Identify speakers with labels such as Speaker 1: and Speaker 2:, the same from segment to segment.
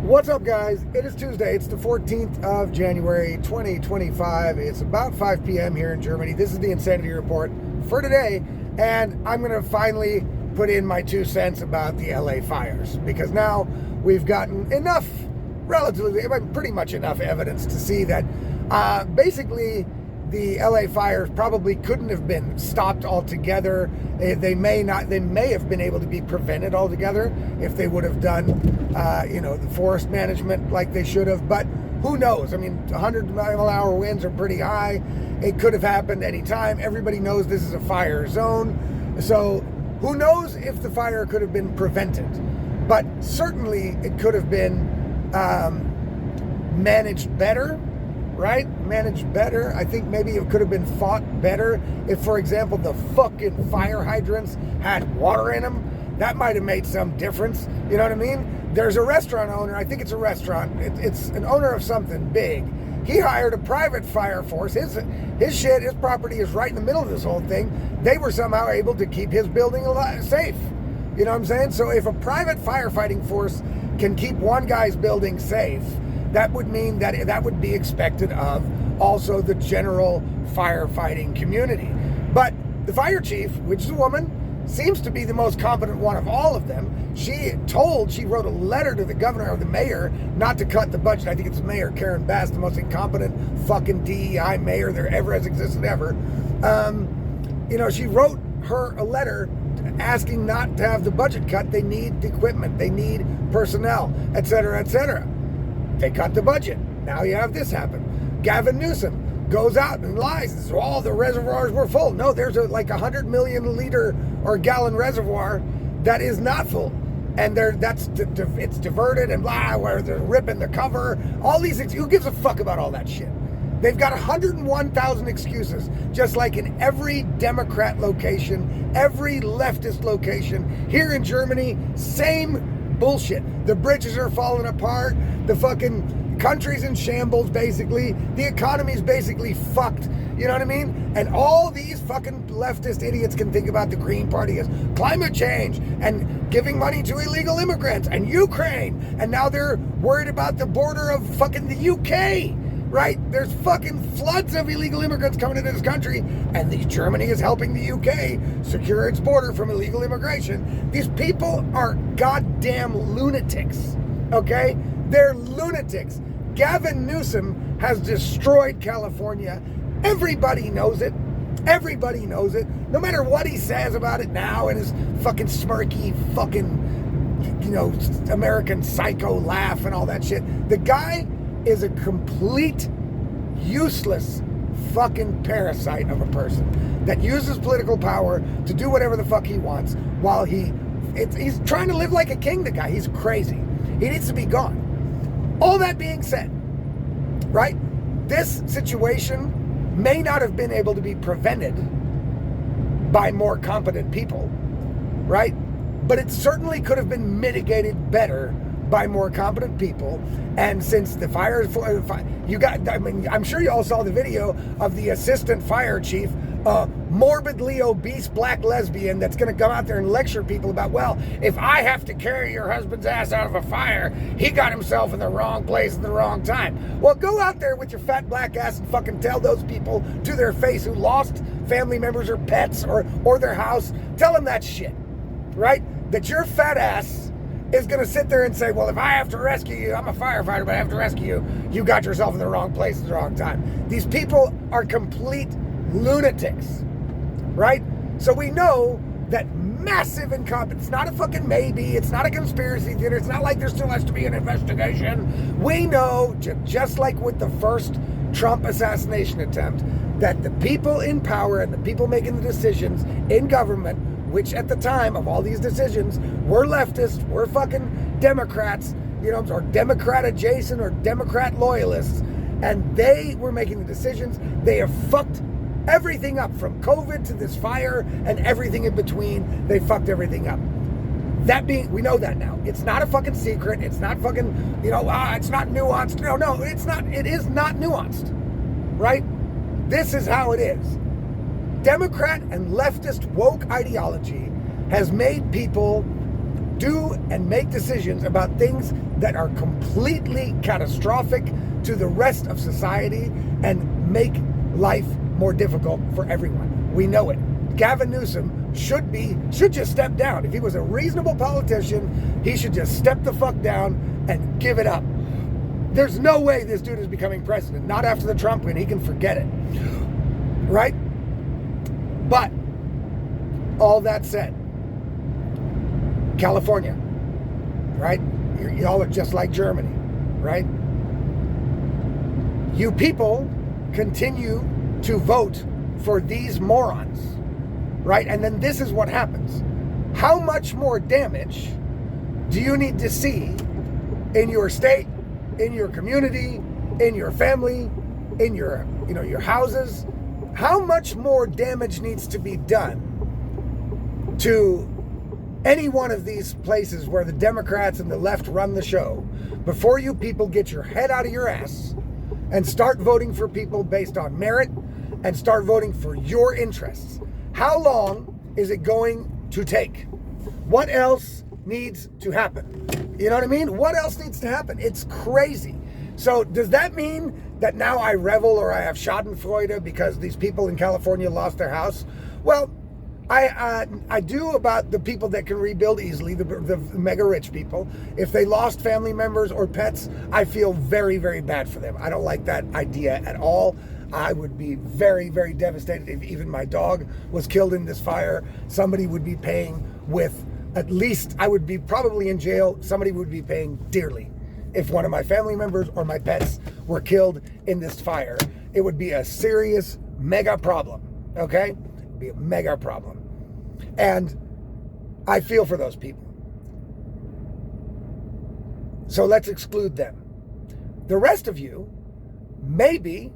Speaker 1: What's up, guys? It is Tuesday. It's the 14th of January, 2025. It's about 5 p.m. here in Germany. This is the Insanity Report for today, and I'm going to finally put in my 2 cents about the LA fires, because now we've gotten enough, pretty much enough evidence to see that basically the LA fires probably couldn't have been stopped altogether. They may have been able to be prevented altogether if they would have done, the forest management like they should have. But who knows? I mean, 100-mile-an-hour winds are pretty high. It could have happened anytime. Everybody knows this is a fire zone. So who knows if the fire could have been prevented? But certainly it could have been managed better. Right? Managed better. I think maybe it could have been fought better if, for example, the fucking fire hydrants had water in them. That might have made some difference. You know what I mean? There's a restaurant owner. I think it's a restaurant. It's an owner of something big. He hired a private fire force. His property is right in the middle of this whole thing. They were somehow able to keep his building safe. You know what I'm saying? So if a private firefighting force can keep one guy's building safe, that would mean that would be expected of also the general firefighting community. But the fire chief, which is a woman, seems to be the most competent one of all of them. She wrote a letter to the governor or the mayor not to cut the budget. I think it's Mayor Karen Bass, the most incompetent fucking DEI mayor there ever has existed ever. She wrote her a letter asking not to have the budget cut. They need equipment, they need personnel, etc., etc. They cut the budget. Now you have this happen. Gavin Newsom goes out and lies. Says, all the reservoirs were full. No, there's like 100 million liter or gallon reservoir that is not full. And it's diverted and blah, where they're ripping the cover. All these things. Who gives a fuck about all that shit? They've got 101,000 excuses, just like in every Democrat location, every leftist location. Here in Germany, same bullshit. The bridges are falling apart. The fucking country's in shambles, basically. The economy's basically fucked. You know what I mean? And all these fucking leftist idiots can think about the Green Party as climate change and giving money to illegal immigrants and Ukraine. And now they're worried about the border of fucking the UK. Right? There's fucking floods of illegal immigrants coming into this country, and Germany is helping the UK secure its border from illegal immigration. These people are goddamn lunatics, okay? They're lunatics. Gavin Newsom has destroyed California. Everybody knows it. Everybody knows it. No matter what he says about it now and his fucking smirky fucking, American psycho laugh and all that shit. The guy is a complete useless fucking parasite of a person that uses political power to do whatever the fuck he wants while he's trying to live like a king. The guy, he's crazy. He needs to be gone. All that being said, right, this situation may not have been able to be prevented by more competent people, right? But it certainly could have been mitigated better by more competent people. And since the I'm sure you all saw the video of the assistant fire chief, morbidly obese black lesbian that's going to come out there and lecture people about, well, if I have to carry your husband's ass out of a fire, he got himself in the wrong place at the wrong time. Well, go out there with your fat black ass and fucking tell those people to their face who lost family members or pets or their house, tell them that shit, right? That your fat ass is going to sit there and say, well, if I have to rescue you, I'm a firefighter, but I have to rescue you, you got yourself in the wrong place at the wrong time. These people are complete lunatics, right? So we know that massive incompetence, it's not a fucking maybe, it's not a conspiracy theater, it's not like there still has to be an investigation. We know, just like with the first Trump assassination attempt, that the people in power and the people making the decisions in government, which at the time of all these decisions were leftists, were fucking Democrats, or Democrat adjacent or Democrat loyalists, and they were making the decisions. They have fucked everything up, from COVID to this fire and everything in between. They fucked everything up. We know that now. It's not a fucking secret. It's not fucking, it's not nuanced. No, it's not. It is not nuanced, right? This is how it is. Democrat and leftist woke ideology has made people do and make decisions about things that are completely catastrophic to the rest of society and make life more difficult for everyone. We know it. Gavin Newsom should just step down. If he was a reasonable politician, he should just step the fuck down and give it up. There's no way this dude is becoming president. Not after the Trump win. He can forget it. Right? But, all that said, California, right? Y'all are just like Germany, right? You people continue to vote for these morons, right? And then this is what happens. How much more damage do you need to see in your state, in your community, in your family, in your houses? How much more damage needs to be done to any one of these places where the Democrats and the left run the show before you people get your head out of your ass and start voting for people based on merit and start voting for your interests? How long is it going to take? What else needs to happen? You know what I mean? What else needs to happen? It's crazy. So does that mean that now I revel or I have schadenfreude because these people in California lost their house? Well, I do about the people that can rebuild easily, the mega rich people. If they lost family members or pets, I feel very, very bad for them. I don't like that idea at all. I would be very, very devastated if even my dog was killed in this fire. Somebody would be paying with, at least I would be probably in jail. Somebody would be paying dearly. If one of my family members or my pets were killed in this fire, it would be a serious mega problem, okay? It'd be a mega problem. And I feel for those people. So let's exclude them. The rest of you, maybe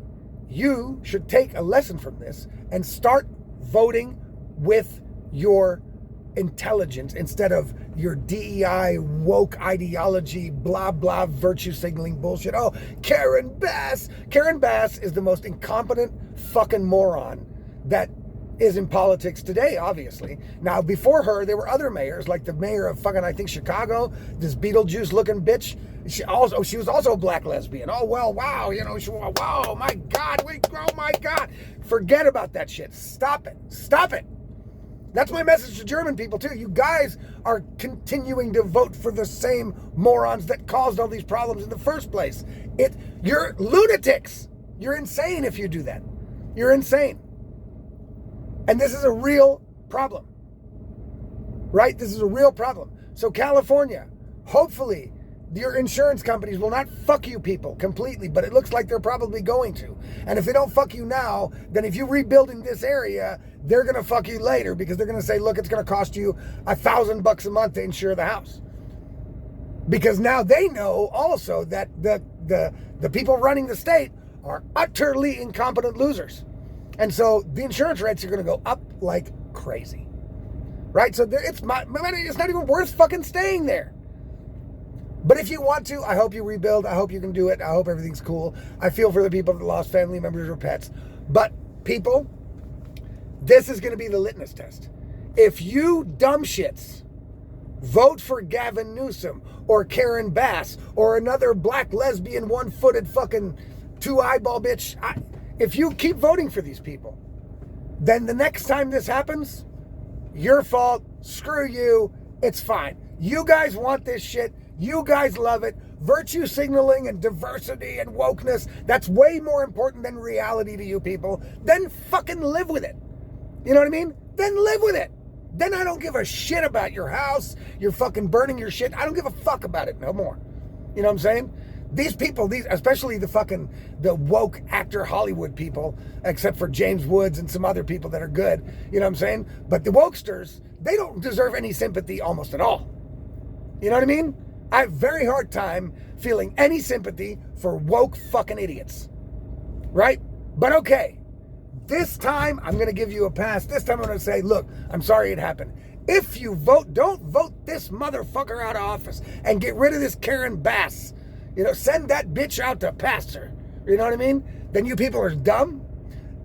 Speaker 1: you should take a lesson from this and start voting with your intelligence instead of your DEI woke ideology, blah, blah, virtue signaling bullshit. Oh, Karen Bass. Karen Bass is the most incompetent fucking moron that is in politics today, obviously. Now, before her, there were other mayors, like the mayor of fucking, I think, Chicago, this Beetlejuice-looking bitch. She was also a black lesbian. Oh, well, wow, wow, my God, oh my God. Forget about that shit. Stop it. Stop it. That's my message to German people, too. You guys are continuing to vote for the same morons that caused all these problems in the first place. You're lunatics. You're insane if you do that. You're insane. And this is a real problem, right? This is a real problem. So California, hopefully your insurance companies will not fuck you people completely, but it looks like they're probably going to. And if they don't fuck you now, then if you rebuild in this area, they're going to fuck you later because they're going to say, look, it's going to cost you $1,000 a month to insure the house. Because now they know also that the people running the state are utterly incompetent losers. And so the insurance rates are going to go up like crazy, right? So it's not even worth fucking staying there. But if you want to, I hope you rebuild. I hope you can do it. I hope everything's cool. I feel for the people that lost family members or pets. But people, this is going to be the litmus test. If you dumb shits vote for Gavin Newsom or Karen Bass or another black lesbian one-footed fucking two-eyeball bitch, if you keep voting for these people, then the next time this happens, your fault, screw you, it's fine. You guys want this shit, you guys love it. Virtue signaling and diversity and wokeness, that's way more important than reality to you people. Then fucking live with it. You know what I mean? Then live with it. Then I don't give a shit about your house, you're fucking burning your shit. I don't give a fuck about it no more. You know what I'm saying? These people, especially the woke actor Hollywood people, except for James Woods and some other people that are good, you know what I'm saying? But the wokesters, they don't deserve any sympathy almost at all. You know what I mean? I have a very hard time feeling any sympathy for woke fucking idiots. Right? But okay, this time I'm going to give you a pass. This time I'm going to say, look, I'm sorry it happened. If you vote, don't vote this motherfucker out of office and get rid of this Karen Bass. You know, send that bitch out to pasture. You know what I mean? Then you people are dumb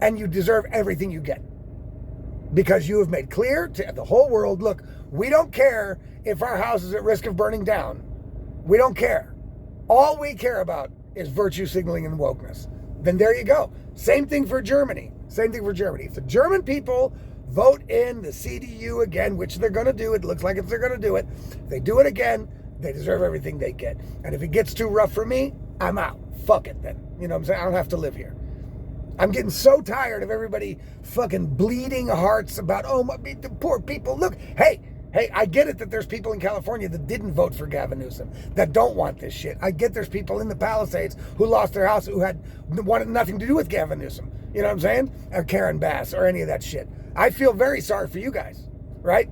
Speaker 1: and you deserve everything you get. Because you have made clear to the whole world, look, we don't care if our house is at risk of burning down. We don't care. All we care about is virtue signaling and wokeness. Then there you go. Same thing for Germany. Same thing for Germany. If the German people vote in the CDU again, which they're going to do, it looks like they're going to do it. If they do it again, they deserve everything they get. And if it gets too rough for me, I'm out. Fuck it then. You know what I'm saying? I don't have to live here. I'm getting so tired of everybody fucking bleeding hearts about, the poor people. Look, hey, I get it that there's people in California that didn't vote for Gavin Newsom, that don't want this shit. I get there's people in the Palisades who lost their house who wanted nothing to do with Gavin Newsom. You know what I'm saying? Or Karen Bass or any of that shit. I feel very sorry for you guys, right?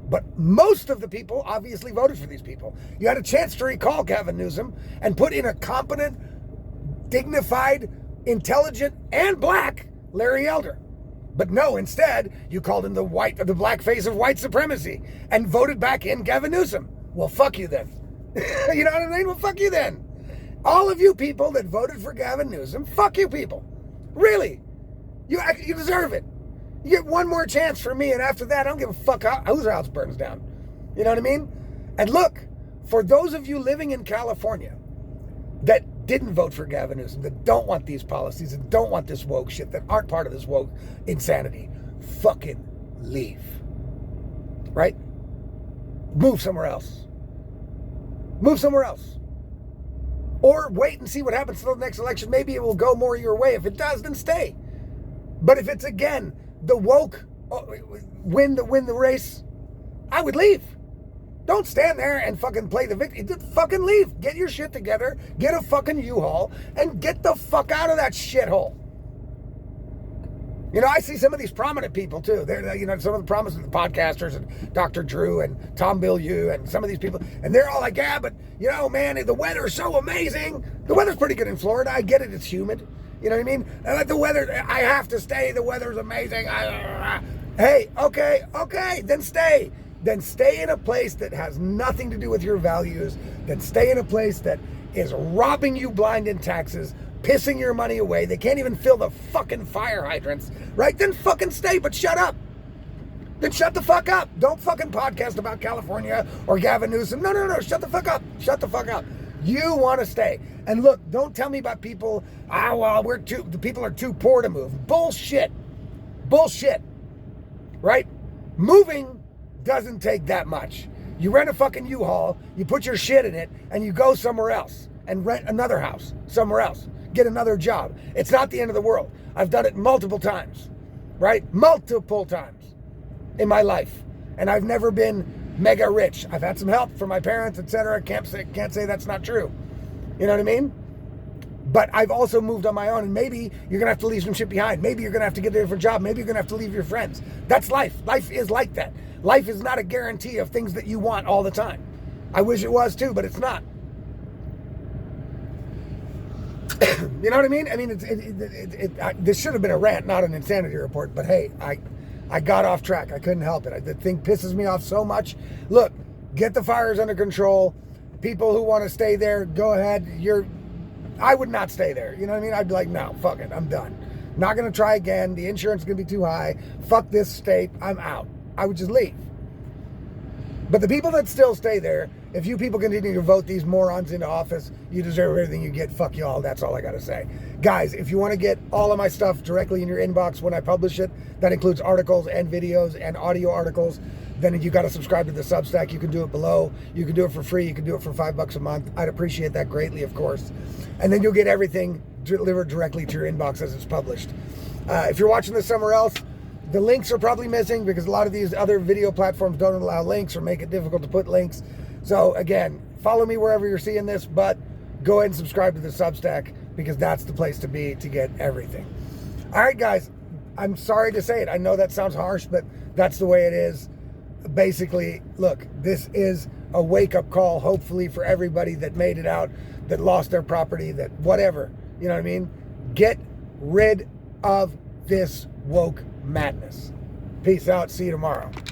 Speaker 1: But most of the people obviously voted for these people. You had a chance to recall Gavin Newsom and put in a competent, dignified, intelligent, and black Larry Elder. But no, instead, you called him the black face of white supremacy and voted back in Gavin Newsom. Well, fuck you then. You know what I mean? Well, fuck you then. All of you people that voted for Gavin Newsom, fuck you people. Really. You deserve it. You get one more chance for me, and after that, I don't give a fuck whose house burns down. You know what I mean? And look, for those of you living in California that didn't vote for Gavin Newsom, that don't want these policies, that don't want this woke shit, that aren't part of this woke insanity, fucking leave. Right? Move somewhere else. Move somewhere else. Or wait and see what happens till the next election. Maybe it will go more your way. If it does, then stay. But if it's again the woke win the race, I would leave. Don't stand there and fucking play the victim. Just fucking leave. Get your shit together. Get a fucking U-Haul and get the fuck out of that shithole. You know, I see some of these prominent people too. They're, some of the prominent podcasters and Dr. Drew and Tom Bilyeu and some of these people, and they're all like, yeah, but man, the weather's so amazing. The weather's pretty good in Florida. I get it. It's humid. You know what I mean? I like the weather. I have to stay. The weather's amazing. Hey, okay, then stay. Then stay in a place that has nothing to do with your values. Then stay in a place that is robbing you blind in taxes, pissing your money away. They can't even fill the fucking fire hydrants, right? Then fucking stay, but shut up. Then shut the fuck up. Don't fucking podcast about California or Gavin Newsom. No, shut the fuck up. Shut the fuck up. You want to stay. And look, don't tell me about people, the people are too poor to move. Bullshit. Right? Moving doesn't take that much. You rent a fucking U-Haul, you put your shit in it, and you go somewhere else and rent another house somewhere else. Get another job. It's not the end of the world. I've done it multiple times, right? Multiple times in my life. And I've never been mega rich. I've had some help from my parents, etc. Can't say that's not true. You know what I mean? But I've also moved on my own, and maybe you're going to have to leave some shit behind. Maybe you're going to have to get a different job. Maybe you're going to have to leave your friends. That's life. Life is like that. Life is not a guarantee of things that you want all the time. I wish it was too, but it's not. You know what I mean? I mean, this should have been a rant, not an insanity report, but hey, I got off track. I couldn't help it. The thing pisses me off so much. Look, get the fires under control. People who want to stay there, go ahead. I would not stay there. You know what I mean? I'd be like, no, fuck it. I'm done. Not going to try again. The insurance is going to be too high. Fuck this state. I'm out. I would just leave. But the people that still stay there, if you people continue to vote these morons into office, you deserve everything you get. Fuck y'all. That's all I got to say. Guys, if you want to get all of my stuff directly in your inbox when I publish it, that includes articles and videos and audio articles, then you got to subscribe to the Substack. You can do it below. You can do it for free. You can do it for $5 a month. I'd appreciate that greatly, of course. And then you'll get everything delivered directly to your inbox as it's published. If you're watching this somewhere else, the links are probably missing because a lot of these other video platforms don't allow links or make it difficult to put links. So again, follow me wherever you're seeing this, but go ahead and subscribe to the Substack because that's the place to be to get everything. All right, guys, I'm sorry to say it. I know that sounds harsh, but that's the way it is. Basically, look, this is a wake-up call, hopefully, for everybody that made it out, that lost their property, that whatever. You know what I mean? Get rid of this woke madness. Peace out. See you tomorrow.